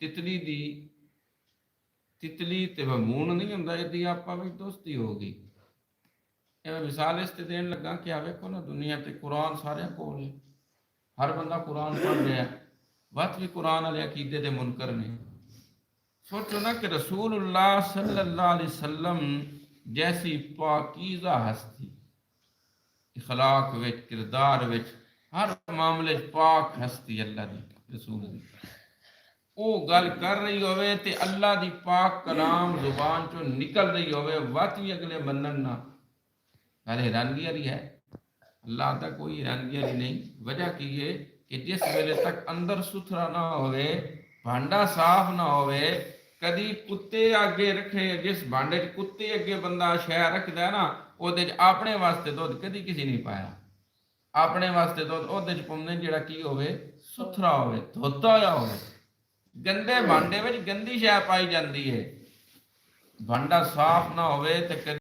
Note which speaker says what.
Speaker 1: ਤਿਤਲੀ ਦੀ ਤਿਤਲੀ ਤੇ ਮੂਣ ਨਹੀਂ ਹੁੰਦਾ, ਇਹਦੀ ਆਪਾਂ ਵਿੱਚ ਦੋਸਤੀ ਹੋ ਗਈ। ਇਹ ਮਿਸਾਲ ਇਸ ਤੇ ਦੇਣ ਲੱਗਾ ਕਿ ਆ ਵੇਖੋ ਨਾ, ਦੁਨੀਆ ਤੇ ਕੁਰਾਨ ਸਾਰਿਆਂ ਕੋਲ ਹੈ, ਹਰ ਬੰਦਾ ਕੁਰਾਨ ਪੜ੍ਹ ਰਿਹਾ, ਵਤ ਵੀ ਕੁਰਾਨ ਵਾਲੇ ਅਕੀਦੇ ਦੇ ਮੁਨਕਰ ਨੇ। सोचो ना कि रसूलुल्लाह सल्लल्लाहु अलैहि वसल्लम जैसी पाकीज़ा हस्ती, इखलाक विच, किरदार विच, हर मामले पाक हस्ती अल्लाह दी रसूल दी, वो गल कर रही होवे ते अल्लाह दी पाक कलाम जुबान चो निकल रही होवे, वत भी अगले मनन ना। गल हैरानगी वाली है, अल्लाह दा कोई हैरानगी वाली नहीं। वजह की है कि जिस वेले तक अंदर सुथरा ना होवे, भांडा साफ ना होवे, कदी कुत्ते अगे रखे, जिस भांडे च कुत्ते अगे बंदा शह रखता है ना, ਉਹਦੇ ਚ ਆਪਣੇ ਵਾਸਤੇ ਦੁੱਧ ਕਦੀ ਕਿਸੇ ਨਹੀਂ ਪਾਇਆ। ਆਪਣੇ ਵਾਸਤੇ ਦੁੱਧ ਉਹਦੇ ਚ ਪਾਉਂਦੇ ਜਿਹੜਾ ਕੀ ਹੋਵੇ, ਸੁਥਰਾ ਹੋਵੇ, ਧੋਤਾ ਹੋਇਆ ਹੋਵੇ। ਗੰਦੇ ਭਾਂਡੇ ਵਿੱਚ ਗੰਦੀ ਸ਼ੈ ਪਾਈ ਜਾਂਦੀ ਹੈ। ਭਾਂਡਾ ਸਾਫ਼ ਨਾ ਹੋਵੇ ਤੇ